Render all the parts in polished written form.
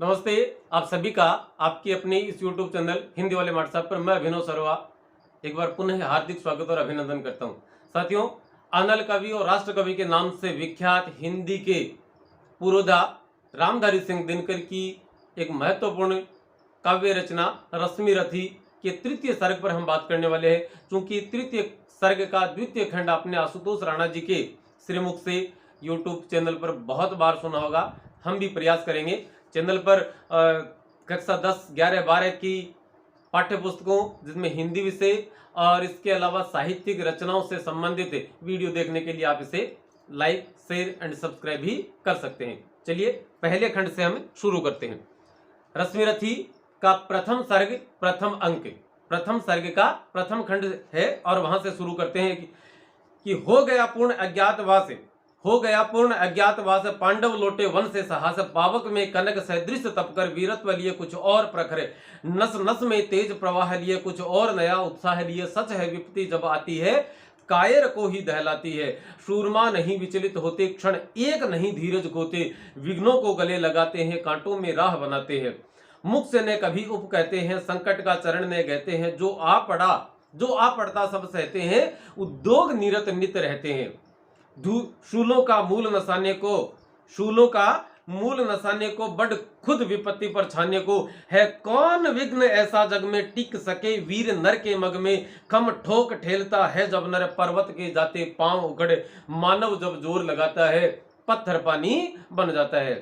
नमस्ते। आप सभी का आपकी अपनी इस YouTube चैनल हिंदी वाले व्हाट्सएप पर मैं अभिनव सरवा एक बार पुनः हार्दिक स्वागत और अभिनंदन करता हूं। साथियों, अनल कवि और राष्ट्र कवि के नाम से विख्यात हिंदी के पुरोधा रामधारी सिंह दिनकर की एक महत्वपूर्ण काव्य रचना रश्मि रथी के तृतीय सर्ग पर हम बात करने वाले हैं। क्योंकि तृतीय सर्ग का द्वितीय खंड आपने आशुतोष राणा जी के श्रीमुख से YouTube चैनल पर बहुत बार सुना होगा। हम भी प्रयास करेंगे चैनल पर कक्षा 10, 11, 12 की पाठ्य पुस्तकों जिसमें हिंदी विषय और इसके अलावा साहित्यिक रचनाओं से संबंधित वीडियो देखने के लिए आप इसे लाइक, शेयर एंड सब्सक्राइब भी कर सकते हैं। चलिए पहले खंड से हम शुरू करते हैं। रश्मि रथी का प्रथम सर्ग प्रथम अंक, प्रथम सर्ग का प्रथम खंड है और वहां से शुरू करते हैं कि हो गया पूर्ण अज्ञातवास पांडव लौटे वन से साहस पावक में कनक सदृश तपकर वीरत्व लिए कुछ और प्रखर नस नस में तेज प्रवाह लिए कुछ और नया उत्साह लिए सच है विपत्ति जब आती है कायर को ही दहलाती है शूरमा नहीं विचलित होते क्षण एक नहीं धीरज खोते विघ्नों को गले लगाते हैं कांटों में राह बनाते हैं मुख से ने कभी उप कहते हैं संकट का चरण ने कहते हैं जो आ पड़ता सब सहते हैं उद्योग निरत नित रहते हैं शूलों का मूल नसाने को बड़ खुद विपत्ति पर छाने को है कौन विघ्न ऐसा जग में टिक सके वीर नर के मग में खम ठोक ठेलता है जब नर पर्वत के जाते पांव उखड़े मानव जब जोर लगाता है पत्थर पानी बन जाता है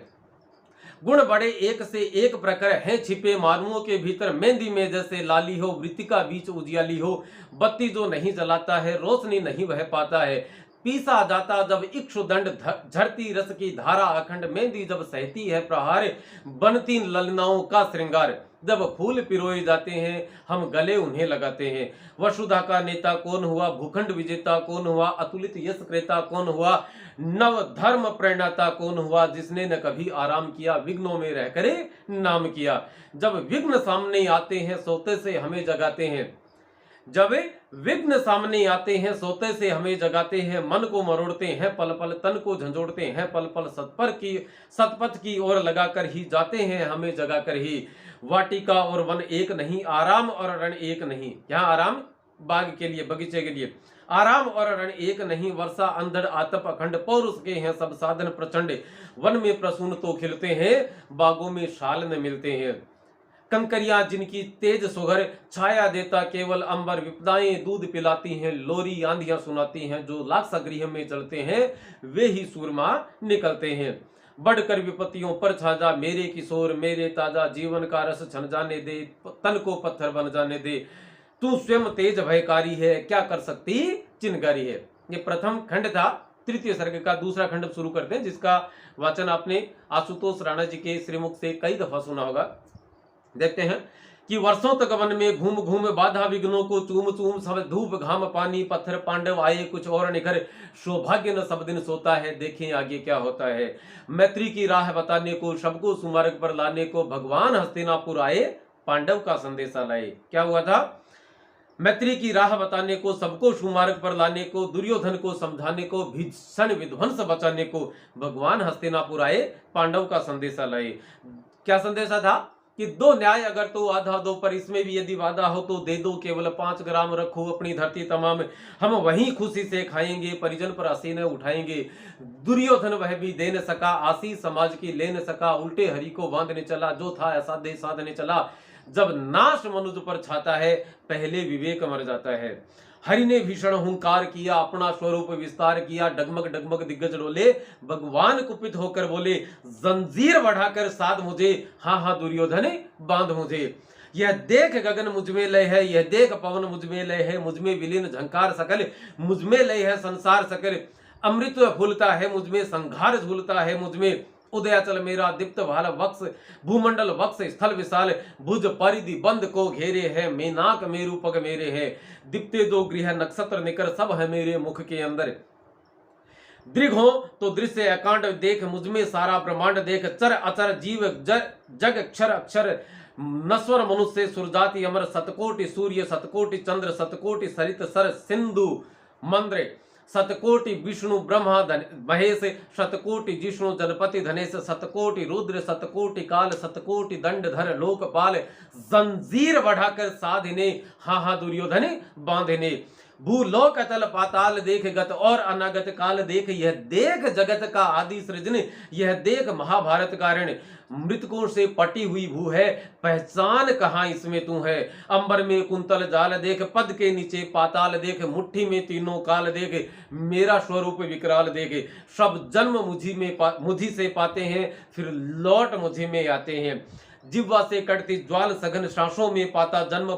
गुण बड़े एक से एक प्रकार है छिपे मानुओं के भीतर मेहंदी में जैसे लाली हो वृत्तिका बीच उजियाली हो बत्ती जो नहीं जलाता है रोशनी नहीं बह पाता है पीसा जाता जब इक्षु दंड झरती रस की धारा अखंड मेहंदी जब सहती है प्रहार बनती ललनाओं का श्रृंगार जब फूल पिरोए जाते हैं हम गले उन्हें लगाते हैं वसुधा का नेता कौन हुआ भूखंड विजेता कौन हुआ अतुलित यश क्रेता कौन हुआ नव धर्म प्रेरणाता कौन हुआ जिसने न कभी आराम किया विघ्नों में रह करे नाम किया जब विघ्न सामने आते हैं सोते से हमें जगाते हैं जब विघ्न सामने आते हैं सोते से हमें जगाते हैं मन को मरोड़ते हैं पल पल तन को झंझोड़ते हैं पल पल सतपथ की ओर लगाकर ही जाते हैं हमें जगाकर ही वाटिका और वन एक नहीं आराम और रण एक नहीं यहाँ आराम बाग के लिए बगीचे के लिए आराम और रण एक नहीं वर्षा अंधड़ आतप अखंड पौरुष के हैं सब साधन प्रचंड वन में प्रसून तो खिलते हैं बागों में शाल न मिलते हैं कंकरियां जिनकी तेज सुघर छाया देता केवल अंबर विपदाएं दूध पिलाती हैं लोरी आंधियां सुनाती हैं जो लाक्सा गृह में चलते हैं वे ही सूरमा निकलते हैं बढ़कर विपत्तियों पर छाजा मेरे किशोर मेरे ताजा जीवन का रस छन जाने दे तन को पत्थर बन जाने दे तू स्वयं तेज भयकारी है क्या कर सकती चिनगारी है। ये प्रथम खंड था। तृतीय सर्ग का दूसरा खंड शुरू करते हैं जिसका वाचन आपने आशुतोष राणा जी के श्रीमुख से कई दफा सुना होगा। देखते हैं कि वर्षों तक वन में घूम घूम बाधा विघ्नों को चूम चूम सब धूप घाम पानी पत्थर पांडव आए कुछ और निखर सौभाग्य न सब दिन सोता है देखें आगे क्या होता है मैत्री की राह बताने को सबको सुमार्ग पर लाने को भगवान हस्तिनापुर आए पांडव का संदेशा लाए। क्या हुआ था? मैत्री की राह बताने को सबको सुमार्ग पर लाने को दुर्योधन को समझाने को भीषण विध्वंस बचाने को भगवान हस्तिनापुर आए पांडव का संदेशा लाए। क्या संदेशा था कि दो न्याय अगर तो आधा दो पर इसमें भी यदि वादा हो तो दे दो केवल 5 ग्राम रखो अपनी धरती तमाम हम वहीं खुशी से खाएंगे परिजन पर आसीने उठाएंगे दुर्योधन वह भी दे न सका आशीष समाज की ले न सका उल्टे हरि को बांधने चला जो था असाध्य साधने चला जब नाश मनुष्य पर छाता है पहले विवेक मर जाता है हरि ने भीषण हुंकार किया अपना स्वरूप विस्तार किया डगमग डगमग दिग्गज डोले भगवान कुपित होकर बोले जंजीर बढ़ाकर साध मुझे हाँ दुर्योधन बांध मुझे यह देख गगन मुझमें लय है यह देख पवन मुझमें लय है मुझमें विलीन झंकार सकल मुझमें लय है संसार सकल अमृत फूलता है मुझमें संघार झूलता है मुझमें उदयाचल मेरा दीप्त भाल वक्ष भूमंडल वक्ष स्थल विशाल भुज परिधि बंद को घेरे है मेनाक मेरु पग मेरे है दीप्ते दो गृह नक्षत्र निकर सब है मेरे मुख के अंदर दृघ हो तो दृश्य अकांड देख मुझमें सारा ब्रह्मांड देख चर अचर जीव जग अक्षर अक्षर नश्वर मनुष्य सुरजाति अमर सतकोटि सूर्य सतकोटि चंद्र सतकोटि सरित सर सिंधु मंद्र शतकोटि विष्णु ब्रह्मा महेश, शतकोटि जिष्णु जनपति धनेश, शतकोटि रुद्र शतकोटि काल, शतकोटि दंडधर लोकपाल, जंजीर बढ़ाकर साधिने, हाँ हाँ दुर्योधन बांधने। भूलोक अतल पाताल देख गत और अनागत काल देख, यह देख जगत का आदि सृजन, यह देख महाभारत का ऋण। मृतकों से पटी हुई भू है, पहचान कहाँ इसमें तू है। अंबर में कुंतल जाल देख, पद के नीचे पाताल देख, मुट्ठी में तीनों काल देख, मेरा स्वरूप विकराल देख। सब जन्म मुझी से पाते हैं, फिर लौट मुझी में आते हैं। जिह्वा से कटती ज्वाल सघन, सांसों में पाता जन्म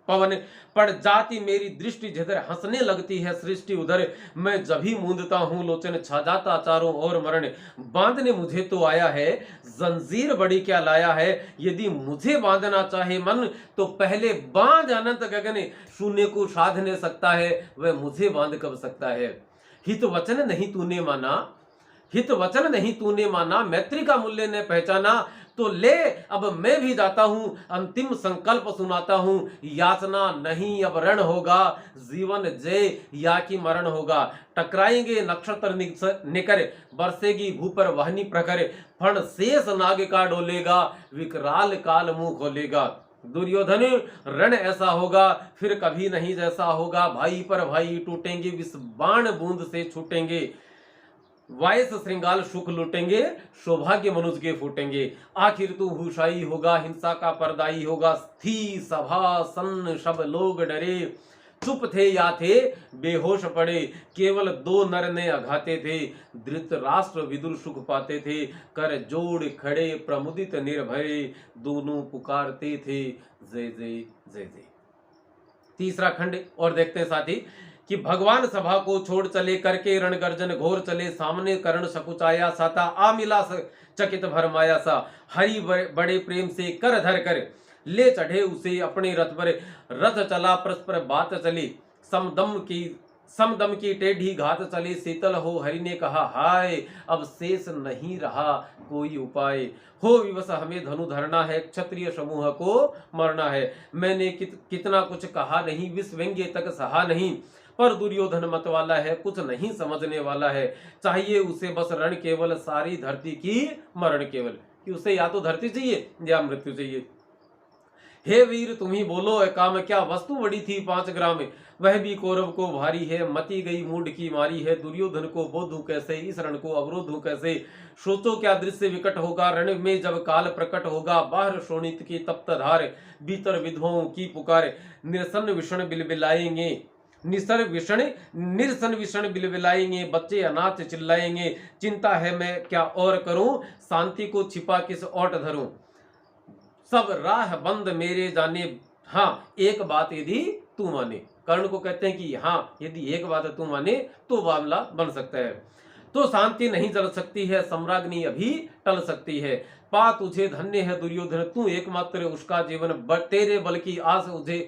पवन। पड़ जाती मेरी दृष्टि जिधर, हंसने लगती है सृष्टि उधर। मैं जब ही मूंदता हूं लोचन, छा जाता चारों ओर मरण। बांधने मुझे तो आया है, जंजीर बड़ी क्या लाया है। यदि मुझे बांधना चाहे मन, तो पहले बांध अनंत गगन। शून्य को साधने सकता है, वह मुझे बांध कब सकता है। हित वचन नहीं तूने माना, हित वचन नहीं तूने माना, मैत्री का मूल्य ने पहचाना। तो ले अब मैं भी जाता हूं, अंतिम संकल्प सुनाता हूं। याचना नहीं अब रण होगा, जीवन जय या कि मरण होगा। टकराएंगे नक्षत्र निकर, बरसेगी भू पर वहनी प्रखर। फण शेष नाग का डोलेगा, विकराल काल मुंह खोलेगा। दुर्योधन रण ऐसा होगा, फिर कभी नहीं जैसा होगा। भाई पर भाई टूटेंगे, विष बाण बूंद से छूटेंगे। वायस श्रृंगाल सुख लूटेंगे, सौभाग्य मनुज के फूटेंगे। आखिर तू भूषाई होगा, हिंसा का परदाई होगा। थी सभा सन्न सब लोग डरे, चुप थे या थे बेहोश पड़े। केवल दो नर ने अघाते थे, धृतराष्ट्र विदुर सुख पाते थे। कर जोड़ खड़े प्रमुदित निर्भय, दोनों पुकारते थे जय जय जय जय। तीसरा खंड और देखते हैं साथी कि भगवान सभा को छोड़ चले, करके रण गर्जन घोर चले। सामने कर्ण सकुचाया साता, आ मिला चकित भरमाया सा। हरि बड़े प्रेम से कर धर कर, ले चढ़े उसे अपने रथ पर। रथ चला परस्पर बात चली, समदम की टेढ़ी घात चली। शीतल हो हरि ने कहा हाय, अब शेष नहीं रहा कोई उपाय। हो विवश हमें धनु धरना है, क्षत्रिय समूह को मरना है। मैंने कितना कुछ कहा नहीं, विष व्यंग्य तक सहा नहीं। पर दुर्योधन मत वाला है, कुछ नहीं समझने वाला है। चाहिए उसे बस रण केवल, सारी धरती की मरण केवल। कि उसे या तो धरती चाहिए या मृत्यु चाहिए। हे वीर तुम ही बोलो ए काम क्या, वस्तु बड़ी थी 5 ग्राम, वह भी कौरव को भारी है। मती गई मूड की मारी है, दुर्योधन को बोधूं कैसे, इस रण को अवरोधूं कैसे। सोचो क्या दृश्य विकट होगा, रण में जब काल प्रकट होगा। बाहर शोणित की तप्त धार, भीतर विधवाओं की पुकार। निरसन विषण बिलबिलाएंगे, निरसन विषण बिलबिलाएंगे। बच्चे अनाथ चिल्लाएंगे, चिंता है मैं क्या और करूं। शांति को छिपा किस ओट धरूं, सब राह बंद मेरे जाने। हाँ एक बात यदि तू माने, कर्ण को कहते हैं कि हाँ यदि एक बात तू माने तो मामला बन सकता है। तो शांति नहीं जल सकती है, सम्राग्नि अभी टल सकती है। पा तुझे धन्य है दुर्योधन, तू एकमात्र उसका जीवन। तेरे बल की आस उझे,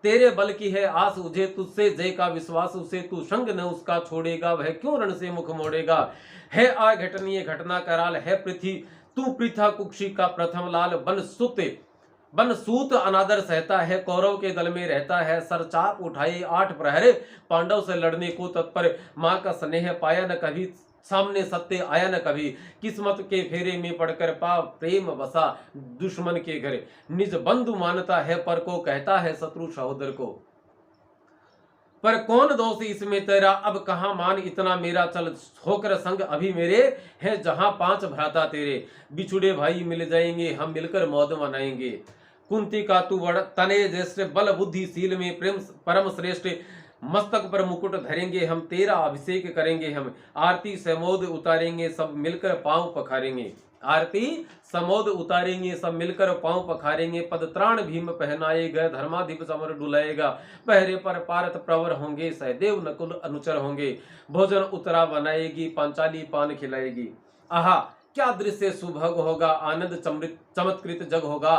तेरे बल की है आस उझे। तुझसे जय का विश्वास उसे, तू संग न उसका छोड़ेगा। वह क्यों रण से मुख मोड़ेगा। है अघटनीय घटना कराल, है पृथ्वी तू पृथा कुक्षी का प्रथम लाल। बन सूत अनादर सहता है, कौरव के दल में रहता है। सरचाप उठाए 8 प्रहर, पांडव से लड़ने को तत्पर। मां का स्नेह पाया न कभी, सामने सत्य आया न कभी। किस्मत के फेरे में पड़कर पा प्रेम बसा दुश्मन के घर। निज बंधु मानता है पर को, कहता है शत्रु सहोदर को। पर कौन दोष इसमें तेरा, अब कहां मान इतना मेरा। चल होकर संग अभी मेरे, है जहां 5 भ्राता तेरे। बिछुड़े भाई मिल जाएंगे, हम मिलकर मौज मनाएंगे। कुंती का तू बड़ तने ज्येष्ठ, बल बुद्धिशील में प्रेम परम श्रेष्ठ। मस्तक पर मुकुट धरेंगे हम, तेरा अभिषेक करेंगे हम। आरती समोद उतारेंगे, सब मिलकर पांव पखारेंगे। आरती समोद उतारेंगे, सब मिलकर पांव पखारेंगे। पदत्राण भीम पहनाए गए, धर्माधिप समर डुलाएगा। पहरे पर पारत प्रवर होंगे, सहदेव नकुल अनुचर होंगे। भोजन उतरा बनाएगी, पांचाली पान खिलाएगी। आहा क्या दृश्य सुभग होगा, आनंद चमत्कृत जग होगा।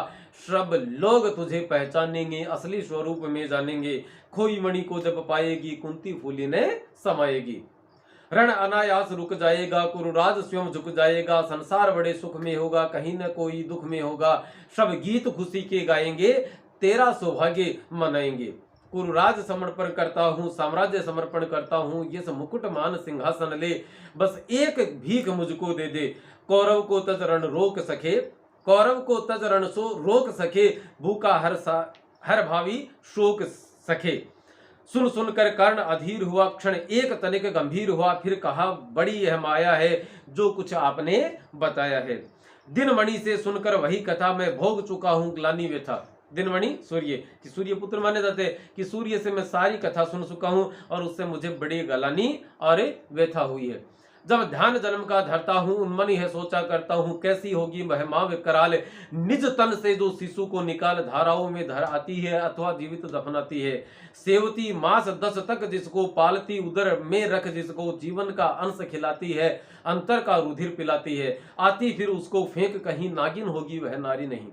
सब लोग तुझे पहचानेंगे, असली स्वरूप में जानेंगे। खोई मणि को जब पाएगी, कुंती फूली ने समाएगी। रण अनायास रुक जाएगा, कुरुराज स्वयं झुक जाएगा। संसार बड़े सुख में होगा, कहीं न कोई दुख में होगा। सब गीत खुशी के गाएंगे, तेरा सौभाग्य मनाएंगे। कुरुराज समर्पण करता हूँ, साम्राज्य समर्पण करता हूँ, ये मुकुट मान सिंहासन ले, बस एक भीख मुझको दे दे। कौरव को तज रण रोक सके, कौरव को तज रण सो रोक सके, भूखा हर भावी शोक सके। सुन सुनकर कर्ण अधीर हुआ, क्षण एक तनिक गंभीर हुआ, फिर कहा बड़ी यह माया है जो कुछ आपने बताया है। दिनमणि से सुनकर वही कथा मैं भोग चुका हूं ग्लानि व्यथा। दिनमणि सूर्य कि सूर्य पुत्र माने जाते कि सूर्य से मैं सारी कथा सुन चुका हूं और उससे मुझे बड़ी गलानी और व्यथा हुई है। जब ध्यान जन्म का धरता हूं उन्मनी है सोचा करता हूं, कैसी होगी महिमा विकराल, निज तन से जो शिशु को निकाल धाराओं में धर आती है अथवा जीवित दफनाती है। सेवती मास 10 तक जिसको पालती, उदर में रख जिसको जीवन का अंश खिलाती है, अंतर का रुधिर पिलाती है, आती फिर उसको फेंक कहीं, नागिन होगी वह नारी नहीं।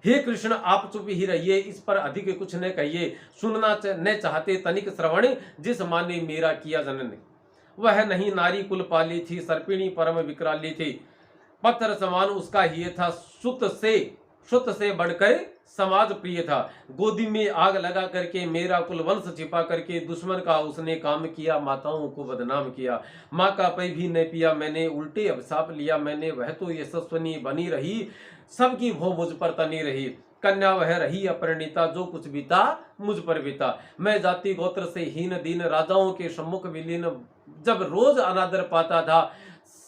हे कृष्ण आप चुप ही रहिए, इस पर अधिक कुछ न कहिए, सुनना न चाहते तनिक श्रवण, जिस माने मेरा किया जनन। वह नहीं नारी कुल पाली थी, सर्पिणी परम विकराली थी, पत्थर समान उसका ही था, सुत से बढ़कर समाज प्रिय था। गोदी में आग लगा करके मेरा कुल वंश छिपा करके, दुश्मन का उसने काम किया, माताओं को बदनाम किया। माँ का पै भी न पिया मैंने, उल्टे अभिशाप लिया मैंने, वह तो यशस्वनी बनी रही, सबकी भो मुझ पर तनी रही। कन्या वह रही अपरिणीता, जो कुछ बीता मुझ पर बीता। मैं जाति गोत्र से हीन दीन, राजाओं के सम्मुख विलीन, जब रोज अनादर पाता था,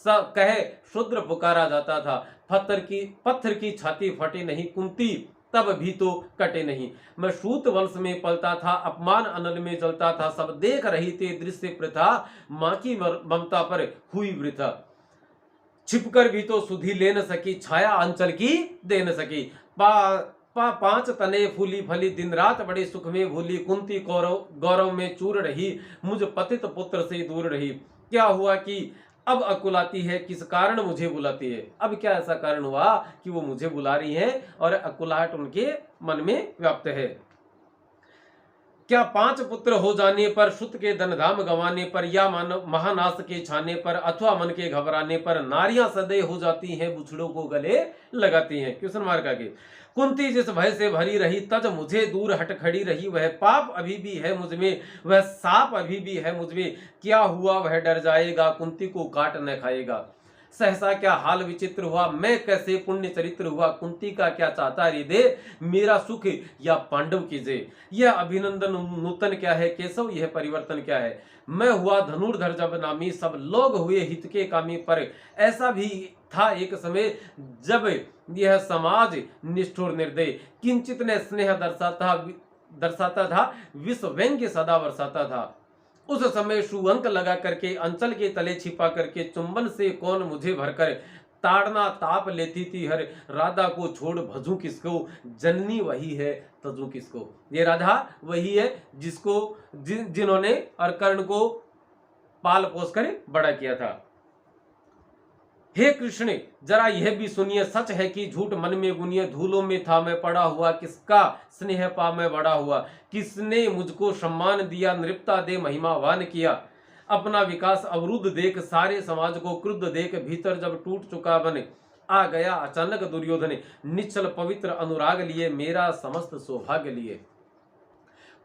कहे शूद्र पुकारा जाता था। पत्थर की छाती फटी नहीं, कुंती तब भी तो कटे नहीं। मैं सूत वंश में पलता था, अपमान अनल में जलता था, सब देख रही थी दृश्य प्रथा, माँ की ममता पर हुई वृथा। छिपकर भी तो सुधी ले न सकी, छाया अंचल की दे न सकी। पांच तने फूली फली, दिन रात बड़े सुख में भूली, कुंती गौरव में चूर रही, मुझ पतित पुत्र से दूर रही। क्या हुआ कि अब अकुलाती है, किस कारण मुझे बुलाती है। अब क्या ऐसा कारण हुआ कि वो मुझे बुला रही है और अकुलाहट उनके मन में व्याप्त है। क्या 5 पुत्र हो जाने पर, सुत के धनधाम गंवाने पर, या महानाश के छाने पर, अथवा मन के घबराने पर, नारियां सदैव हो जाती हैं, बुछड़ों को गले लगाती हैं। क्वेश्चन मार्क आगे। कुंती जिस भय से भरी रही, तज मुझे दूर हट खड़ी रही, वह पाप अभी भी है मुझ में, वह साप अभी भी है मुझ में, क्या हुआ वह डर जाएगा, कुंती को काट न खाएगा। सहसा क्या हाल विचित्र हुआ, मैं कैसे पुण्य चरित्र हुआ, कुंती का क्या चाहता हृदय, मेरा सुख या पांडव की जय। यह अभिनंदन नूतन क्या है केशव, यह परिवर्तन क्या है। मैं हुआ धनुर्धर जब नामी, सब लोग हुए हित के कामी, पर ऐसा भी था एक समय जब यह समाज निष्ठुर निर्दय, किंचित ने स्नेह दर्शाता था, विश्व व्यंग्य सदा बरसाता था। उस समय सुअंक लगा करके, अंचल के तले छिपा करके, चुंबन से कौन मुझे भरकर, ताड़ना ताप लेती थी हर, राधा को छोड़ भजू किसको, जननी वही है तजू किसको। ये राधा वही है जिसको जिन्होंने और कर्ण को पाल पोस कर बड़ा किया था। हे कृष्ण जरा यह भी सुनिए, सच है कि झूठ मन में बुनिए, धूलों में था मैं पड़ा हुआ, किसका स्नेह पा मैं बड़ा हुआ, किसने मुझको सम्मान दिया, नृपता दे महिमावान किया। अपना विकास अवरुद्ध देख, सारे समाज को क्रुद्ध देख, भीतर जब टूट चुका मन, आ गया अचानक दुर्योधन, निश्चल पवित्र अनुराग लिए, मेरा समस्त सौभाग्य लिए।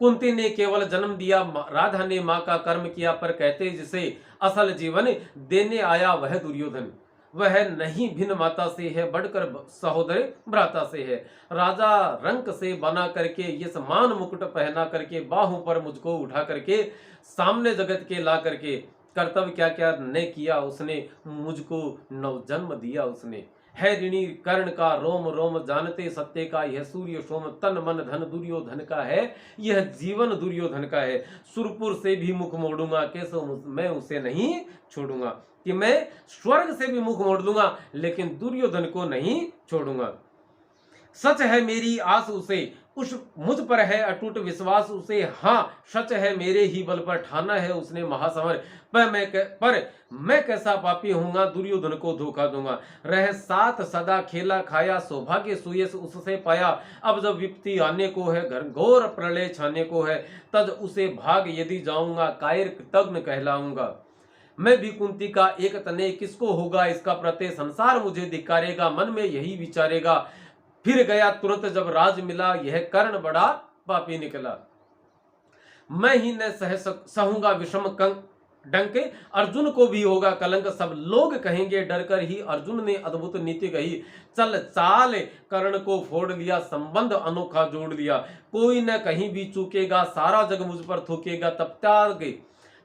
कुंती ने केवल जन्म दिया, राधा ने माँ का कर्म किया, पर कहते जिसे असल जीवन देने आया वह दुर्योधन। वह नहीं भिन्न माता से है, बढ़कर सहोदर भ्राता से है। राजा रंक से बना करके, ये समान मुकुट पहना करके, बाहों पर मुझको उठा करके, सामने जगत के ला करके, कर्तव्य क्या क्या ने किया उसने, मुझको नवजन्म दिया उसने। है ऋणी कर्ण का रोम रोम, जानते सत्य का यह सूर्य सोम, तन मन धन दुर्योधन का है, यह जीवन दुर्योधन का है। सुरपुर से भी मुख मोड़ूंगा, कैसे मैं उसे नहीं छोड़ूंगा, कि मैं स्वर्ग से भी मुख मोड़ दूंगा लेकिन दुर्योधन को नहीं छोड़ूंगा। सच है मेरी आस उसे, उस मुझ पर है अटूट विश्वास उसे, हाँ सच है मेरे ही बल पर ठाना है उसने महासमर, पर मैं कैसा पापी होऊंगा, दुर्योधन को धोखा दूंगा। रह साथ सदा खेला खाया, सौभाग्य सुयश उससे पाया, अब जब विपत्ति आने को है, घर घोर प्रलय छाने को है, तब उसे भाग यदि जाऊंगा, कायर कृतज्ञ कहलाऊंगा। मैं भी कुंती का एक तने, किसको होगा इसका प्रत्यय, संसार मुझे धिक्कारेगा, मन में यही विचारेगा। फिर गया तुरंत जब राज मिला, यह कर्ण बड़ा पापी निकला। मैं ही न सहूंगा विषम डंक, अर्जुन को भी होगा कलंक। सब लोग कहेंगे डर कर ही अर्जुन ने अद्भुत नीति कही। चल चाल कर्ण को फोड़ लिया, संबंध अनोखा जोड़ लिया। कोई न कहीं भी चूकेगा, सारा जग मुझ पर थूकेगा।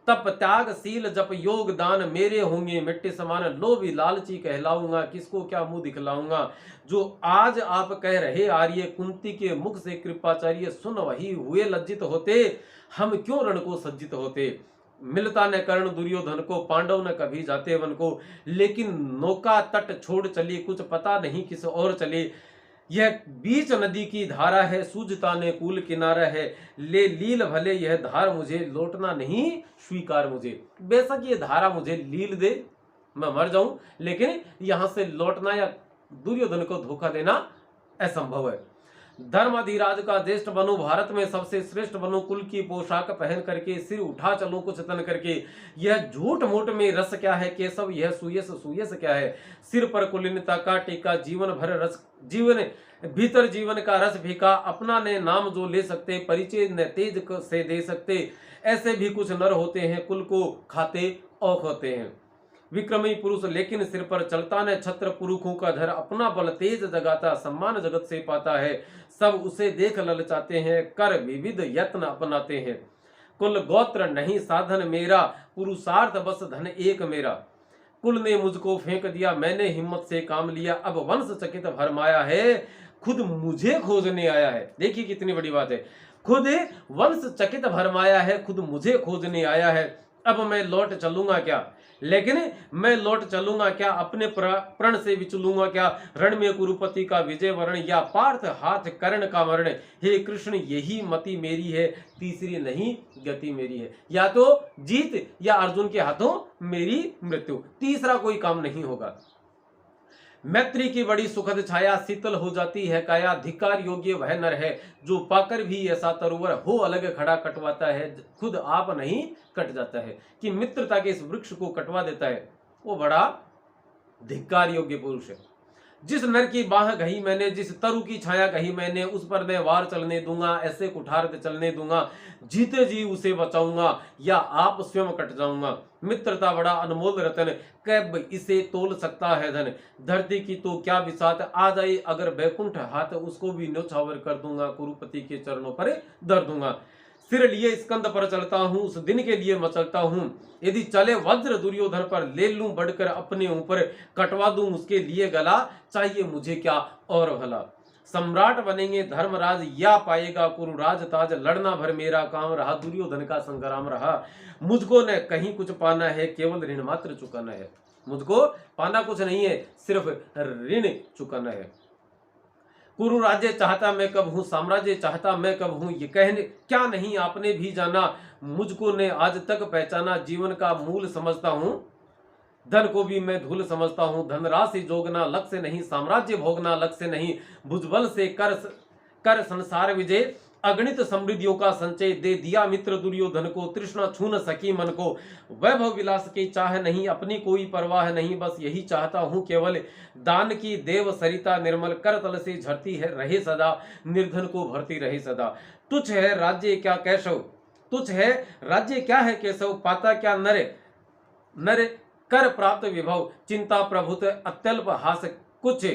तप त्यागशील जप योग दान, मेरे होंगे मिट्टी समान। लोभी लालची कहलाऊंगा, किसको क्या मुंह दिखलाऊंगा। जो आज आप कह रहे आर्य, कुंती के मुख से कृपाचार्य सुन वही हुए लज्जित होते। हम क्यों रण को सज्जित होते। मिलता न कर्ण दुर्योधन को, पांडव न कभी जाते वन को। लेकिन नौका तट छोड़ चली, कुछ पता नहीं किस और चले। यह बीच नदी की धारा है, सूझता ने कूल किनारा है। ले लील भले यह धार मुझे, लौटना नहीं स्वीकार मुझे। बेशक ये धारा मुझे लील दे, मैं मर जाऊं, लेकिन यहां से लौटना या दुर्योधन को धोखा देना असंभव है। धर्माधिराज का ज्येष्ठ बनूं, भारत में सबसे श्रेष्ठ बनूं। कुल की पोशाक पहन करके, सिर उठा चलूं कुछ तन करके। यह झूठ मूठ में रस क्या है केशव, यह सुयस क्या है। सिर पर कुलीनता का टीका, जीवन भर रस जीवन भीतर जीवन का रस फीका। अपना ने नाम जो ले सकते, परिचय न तेज से दे सकते। ऐसे भी कुछ नर होते हैं, कुल को खाते औख होते हैं। विक्रमी पुरुष लेकिन सिर पर चलता न, छत्र पुरुषों का धर। अपना बल तेज जगाता, सम्मान जगत से पाता है। सब उसे देख ललचाते हैं, कर विविध यत्न अपनाते हैं। कुल गोत्र नहीं साधन मेरा, पुरुषार्थ बस धन एक मेरा। कुल ने मुझको फेंक दिया, मैंने हिम्मत से काम लिया। अब वंश चकित भरमाया है, खुद मुझे खोजने आया है। देखिए कितनी बड़ी बात है। खुद वंश चकित भरमाया है, खुद मुझे खोजने आया है। अब मैं लौट चलूंगा क्या, लेकिन मैं लौट चलूंगा क्या, अपने प्रण से विचलूंगा क्या। रण में कुरुपति का विजय वर्ण, या पार्थ हाथ कर्ण का मरण। हे कृष्ण यही मति मेरी है, तीसरी नहीं गति मेरी है। या तो जीत या अर्जुन के हाथों मेरी मृत्यु, तीसरा कोई काम नहीं होगा। मैत्री की बड़ी सुखद छाया, शीतल हो जाती है काया। धिक्कार योग्य वह नर है, जो पाकर भी ऐसा तरुवर हो अलग खड़ा कटवाता है। खुद आप नहीं कट जाता है, कि मित्रता के इस वृक्ष को कटवा देता है, वो बड़ा धिक्कार योग्य पुरुष है। जिस नर की बाह गही मैंने, जिस तरु की छाया कही मैंने, उस पर मैं वार चलने दूंगा, ऐसे कुठार चलने दूंगा। जीते जी उसे बचाऊंगा, या आप स्वयं कट जाऊंगा। मित्रता बड़ा अनमोल रतन, कब इसे तोल सकता है धन। धरती की तो क्या बिसात, आ जाए अगर बैकुंठ हाथ, उसको भी न्योछावर कर दूंगा। कुरुपति के चरणों पर धर दूंगा। सिर लिए स्कंद पर चलता हूं, उस दिन के लिए मचलता हूं। यदि चले वज्र दुर्योधन पर, ले लूं बढ़कर अपने ऊपर। कटवा दूं उसके लिए गला, चाहिए मुझे क्या और भला। सम्राट बनेंगे धर्मराज, या पाएगा कुरुराज ताज। लड़ना भर मेरा काम रहा, दुर्योधन का संग्राम रहा। मुझको न कहीं कुछ पाना है, केवल ऋण मात्र चुकाना है। मुझको पाना कुछ नहीं है, सिर्फ ऋण चुकाना है। कुरु राज्य चाहता मैं कब हूं, साम्राज्य चाहता मैं कब हूं। ये कहने क्या नहीं आपने भी जाना, मुझको ने आज तक पहचाना। जीवन का मूल समझता हूं, धन को भी मैं धूल समझता हूं। धनराशि जोगना लक्ष्य नहीं, साम्राज्य भोगना लक्ष्य नहीं। भुजबल से कर संसार विजय, अगणित समृद्धियों का संचय। दे दिया मित्र दुर्योधन को, तृष्णा छू न सकी मन को। वैभव विलास की चाह नहीं, अपनी कोई परवाह नहीं। बस यही चाहता हूं केवल, दान की देव सरिता निर्मल। कर तल से झरती है रहे सदा, निर्धन को भरती रहे सदा। तुच्छ है राज्य क्या केशव, तुच्छ है राज्य क्या है केशव। पाता क्या नर नर कर प्राप्त विभव। चिंता प्रभुत अत्यल्प हास, कुछ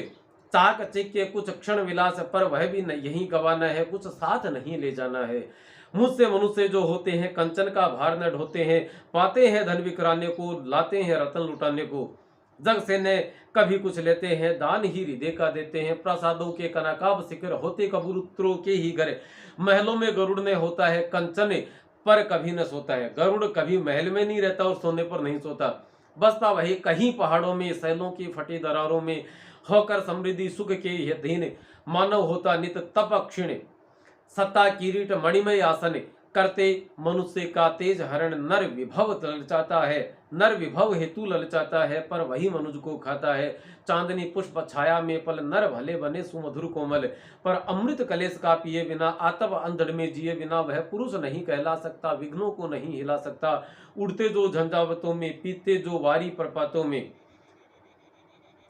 चाक चिक्के कुछ क्षण विलास। पर वह भी यही गवाना है, कुछ साथ नहीं ले जाना है। मुझसे मनुष्य जो होते हैं, कंचन का भार न ढोते हैं। पाते हैं धन विकराने को, लाते हैं रतन लुटाने को। जग से न कभी कुछ लेते हैं, दान ही हृदय का देते हैं। प्रसादों के कनकाब शिखर होते कबूतरों के ही घर। महलों में गरुड़ ने होता है कंचन, पर कभी न सोता है। गरुड़ कभी महल में नहीं रहता और सोने पर नहीं सोता, बसता वही कहीं पहाड़ों में, सैलों की फटी दरारों में। होकर समृद्धि सुख के अधीन, मानव होता नित तप क्षीण। सत्ता किरीट मणिमय आसन, करते मनुष्य का तेज हरण। नर विभव ललचाता है, नर विभव हेतु ललचाता है, पर वही मनुज को खाता है। चांदनी पुष्प छाया में पल, नर भले बने सुमधुर कोमल। पर अमृत कलेश का पिए बिना, आतप अंधड़ में जिए बिना। वह पुरुष नहीं कहला सकता, विघ्नों को नहीं हिला सकता। उड़ते जो झंझावतों में, पीते जो वारी प्रपातों में।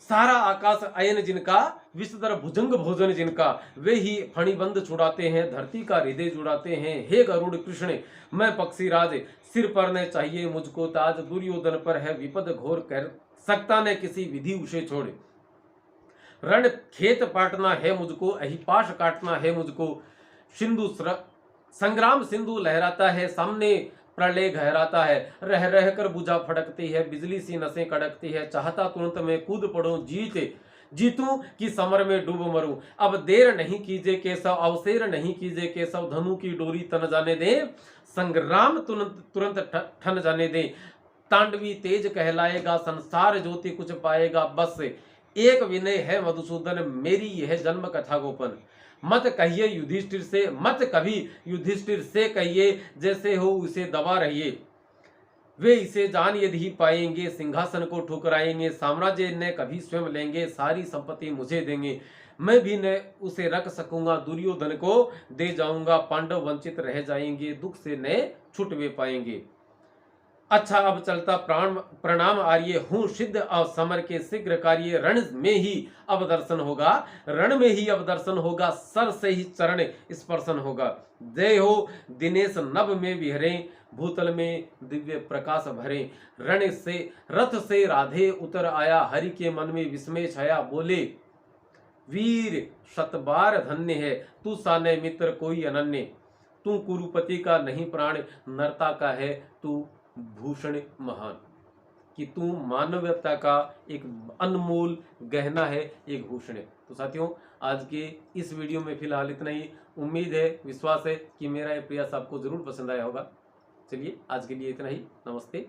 सारा आकाश अयन जिनका, विषधर भुजंग भोजन जिनका, वे ही फणिबंध छुड़ाते हैं, धरती का हृदय जुड़ाते हैं। हे गरुड़ कृष्ण, मैं पक्षीराज, सिर पर न चाहिए मुझको ताज, दुर्योधन पर है विपद घोर, कर सकता न किसी विधि उसे छोड़े। रण खेत पाटना है मुझको, अहिपाश काटना है मुझको, सिंधु संग्राम सिंधु लहराता है, सामने प्रलय गहराता है, रह रह कर बुझा फड़कती है, बिजली सी नसें कड़कती है, चाहता तुरंत मैं कूद पड़ूं, जीतूं कि समर में डूब मरूं। अब देर नहीं कीजिए केशव, अवसेर नहीं कीजिए केशव, धनु की डोरी तन जाने दें, संग्राम तुरंत तुरंत ठन जाने दें। तांडवी तेज कहलाएगा, संसार ज्योति कुछ पाएगा, बस एक विनय है मधुसूदन, मेरी यह जन्म कथा गोपन। मत कहिए युधिष्ठिर से, मत कभी युधिष्ठिर से कहिए, जैसे हो उसे दबा रहिए, वे इसे जान यदि ही पाएंगे, सिंहासन को ठुकराएंगे, साम्राज्य न कभी स्वयं लेंगे, सारी संपत्ति मुझे देंगे, मैं भी न उसे रख सकूंगा, दुर्योधन को दे जाऊंगा, पांडव वंचित रह जाएंगे, दुख से न छुट वे पाएंगे। अच्छा अब चलता प्रणाम आर्य, हूं सिद्ध और समर के शीघ्र कार्य, रण में ही अब दर्शन होगा, रण में ही अब दर्शन होगा, सर से ही चरण स्पर्शन होगा। जय हो दिनेश नभ में विहरे, भूतल में दिव्य प्रकाश भरे, रण से रथ से राधे उतर आया, हरि के मन में विस्मय छाया, बोले वीर शतबार धन्य है, तू साने मित्र कोई अनन्य, तू कुरुपति का नहीं प्राण, नरता का है तू भूषण महान। कि तू मानवता का एक अनमोल गहना है, एक भूषण है। तो साथियों आज के इस वीडियो में फिलहाल इतना ही। उम्मीद है, विश्वास है कि मेरा ये प्रयास आपको जरूर पसंद आया होगा। चलिए आज के लिए इतना ही। नमस्ते।